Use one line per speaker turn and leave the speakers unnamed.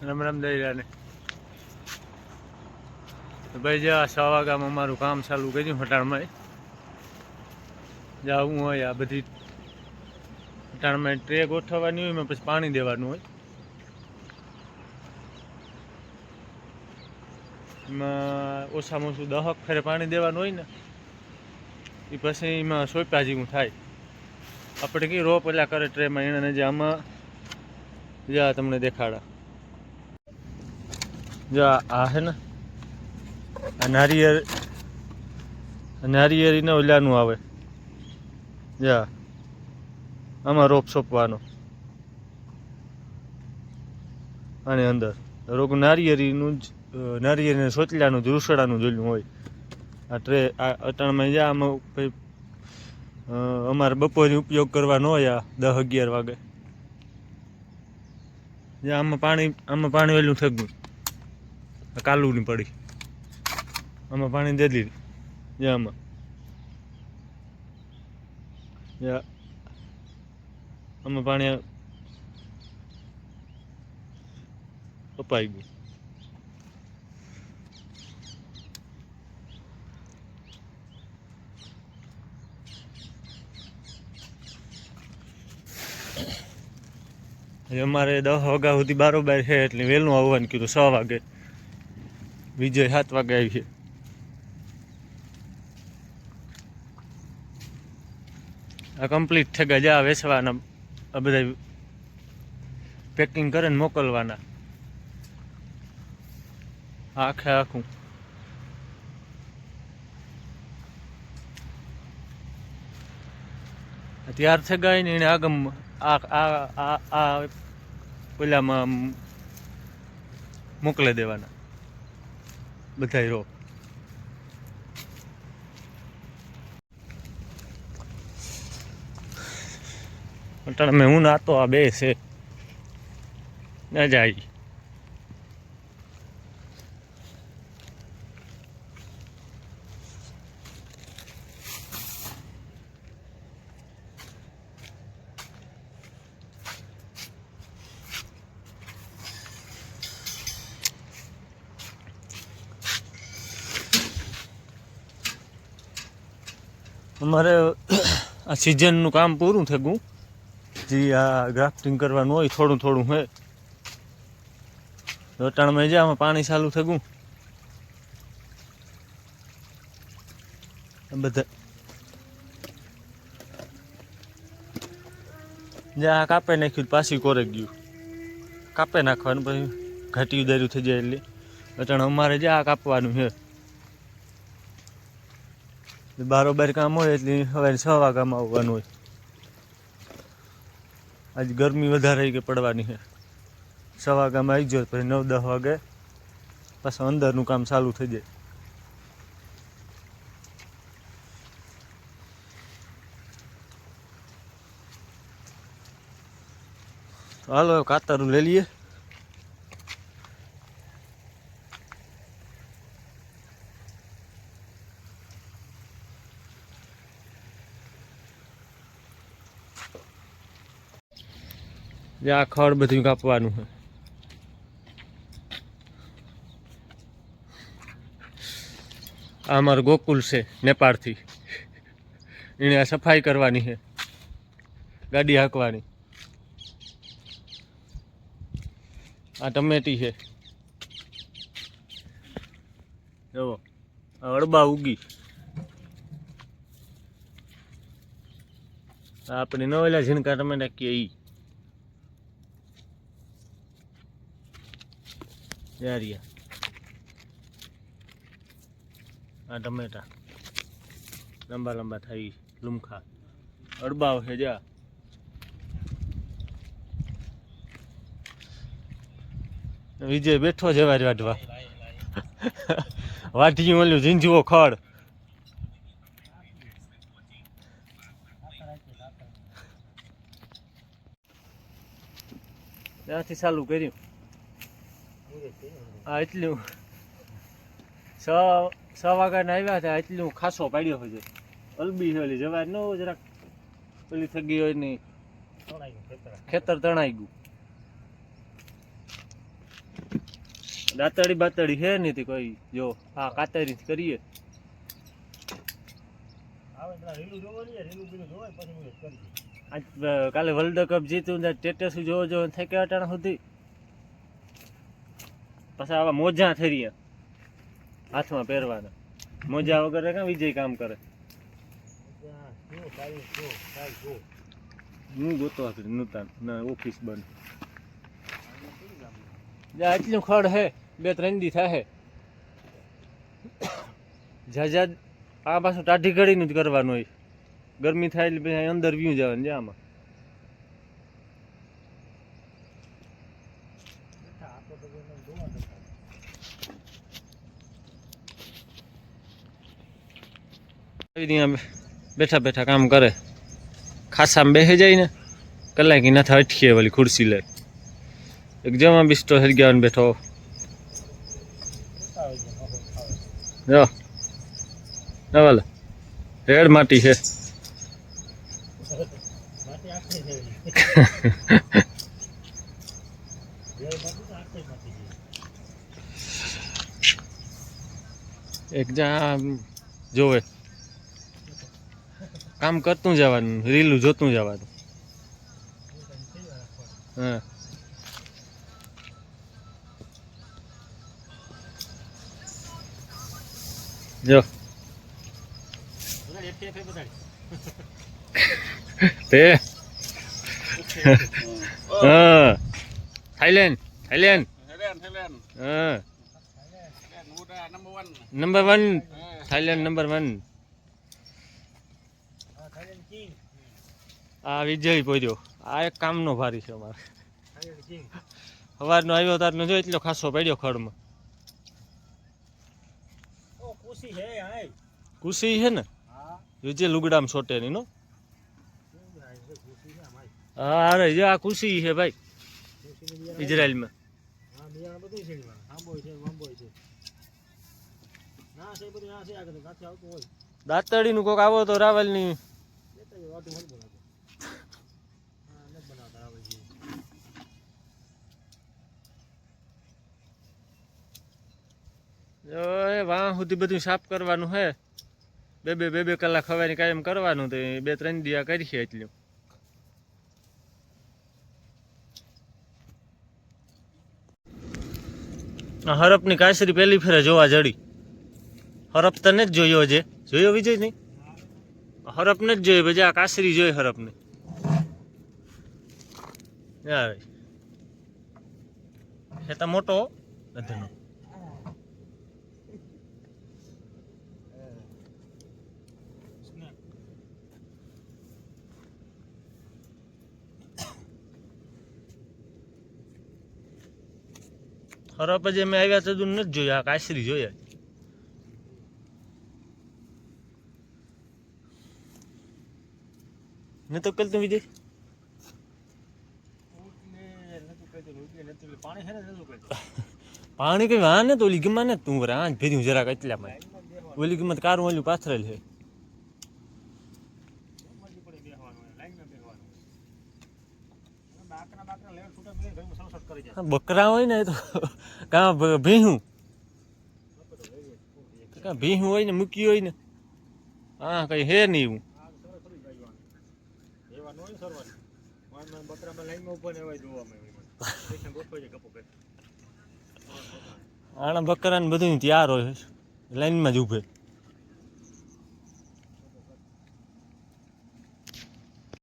રામ રામ દઈ ભાઈ જ્યાં 6 વાગ્યામાં અમારું કામ ચાલુ કર્યું હટાણમાં જવું હોય આ બધી હટાણમાં ટ્રે ગોઠવવાની હોય એમાં પછી પાણી દેવાનું હોય એમાં ઓછામાં ઓછું 10 ફેરે પાણી દેવાનું હોય ને એ પછી એમાં સોંપ્યા જેવું થાય આપણે કઈ રો પેલા કરે ટ્રેમાં એને જે આમાં જ્યાં તમને દેખાડા જા આ હે ને આ નારિયેળીને ઓલાનું આવે જા આમાં રોપ સોંપવાનો આની અંદર રોગ નારિયેળીને સોચલાનું જ રૂસડાનું જોયેલું હોય આ ટ્રે આ અટાણમાં જા આમાં અમારે બપોરે ઉપયોગ કરવાનો હોય આ 10-11 વાગે જ્યાં આમાં પાણી વેલું થઈ ગયું કાલુની પડી આમાં પાણી દે દીધી જ્યાં આમાં પાણી અપાઈ ગયું અમારે 10 વાગ્યા સુધી બારોબાર છે એટલે વહેલું આવવાનું કીધું 6 વાગે વિજય 7 વાગે આવી છે આ કમ્પ્લીટ થઈ ગયા જા વેચવાના આ બધા પેકિંગ કરીને મોકલવાના આખે આખું તૈયાર થઈ ગયા ને એને આગમ આ પેલામાં મોકલી દેવાના બધા રો અટાણે મેં હું નાતો આ બે છે ના જાય અમારે આ સિઝનનું કામ પૂરું થઈ ગયું જે આ ગ્રાફ્ટિંગ કરવાનું હોય થોડું થોડું હે અટાણમાં જા આમાં પાણી ચાલુ થઈ ગયું બધા જ્યાં કાપે નાખ્યું પાછી કોરે ગયું કાપે નાખવાનું પછી ઘાટી ઉદાર્યું થઈ જાય એટલે અટાણે અમારે જ્યાં કાપવાનું છે બારોબાર કામ હોય એટલે સવારે 6 વાગ્યામાં આવવાનું હોય આજ ગરમી વધારે કે પડવાની છે 6 વાગ્યામાં આવી જાય પછી 9-10 વાગે પાછું અંદરનું કામ ચાલુ થઈ જાય હાલો કાતરું લઈ લઈએ આ ખડ બધું કાપવાનું છે આ અમારું ગોકુલ છે નેપાળથી એને આ સફાઈ કરવાની છે ગાડી હાંકવાની આ ટમેટી છે જુઓ આ અડબા ઉગી આપણે ન ઓલા ઝીણકા ટમેટા કે ઈ યારિયા આ ટમેટા લંબા લંબા થઈ લુમખા અડબાવ છે જા વિજય બેઠો છે વાઢવા વાઢ્યું ઓલું ઝીંઝવો ખડ ત્યાંથી ચાલુ કર્યું આ એટલું 6 વાગ્યાને આવ્યા હતા એટલું ખાસો પાડ્યો હોય છે અલબી છે ઓલી જવાર નો જરાક પેલી થઈ ગઈ હોય નહીં ખેતર તણાઈ ગયું દાતડી બાતડી હે નહીં કોઈ જો આ કાતરી કરીએ આજ કાલે વર્લ્ડ કપ જીતું સ્ટેટસ જોવો જો થઈ કે અટાણા સુધી પછી આવા મોજા થઈ રહ્યા હાથમાં પહેરવાના મોજા વગર કાં વિજય કામ કરે હું ગોતો નૂતન ના ઓફિસ બંધ એટલું ખડ હે 2-3 દી થાય જાજા આ પાછું ટાઢી ઘડીનું જ કરવાનું હોય ગરમી થાય એટલે પછી અંદર વ્યૂ જવાનું છે આમાં બેઠા બેઠા કામ કરે ખાસામાં બેસી જાય ને કલાકી ના થાય અટકીએ વાલી ખુરશી લે એક જમા બિસ્તો હરગ્યાન બેઠો જો નવલ રેડ માટી છે એક જા જોવે કામ કરતું જવાનું રીલું જોતું જવાનું હા જો તે હા થાઈલેન્ડ હા નંબર 1 થાઈલેન્ડ નંબર 1 આ વિજય પહોંચ્યો આ એક કામનો ભારી છે અમારે સવારનો આવ્યો તારનો જો એટલો ખાસો પડ્યો ખડમાં કુસી છે ને વિજય લુગડામ છોટે ની નો હા અરે જો આ કુસી છે ભાઈ ઇઝરાયલમાં દાતડી નું કોક આવો તો રાવલ ની વાહ સુધી બધું સાફ કરવાનું હે બે કલાક હવાની કાયમ કરવાનું તો 2-3 દિયા કરીએ એટલું હરપની કાસરી પહેલી ફેરે જોવા જડી હરપ તને જ જોયો છે જોયો વિજય નહીં હરપ ને જ જોયો પછી આ કાસરી જોઈ હરપ ને યાર ખેતા મોટો બધનો હરપ જ અમે આવ્યા તો નથી જોયા આ કાસરી જોયા ને તો કલ તું વિજય પાણી કઈ વાહ ને તો ઓલી ગીમાં ને તું આ ભેર્યું જરાક એટલામાં ઓલી ગીમત કારું ઓલું પાથરેલ છે બકરા હોય ને તો કાં ભીહું હોય ને મૂકી હોય ને હા કઈ હે નહીં એવું આણા બકરા ને બધું તૈયાર હોય લાઈનમાં જ ઉભે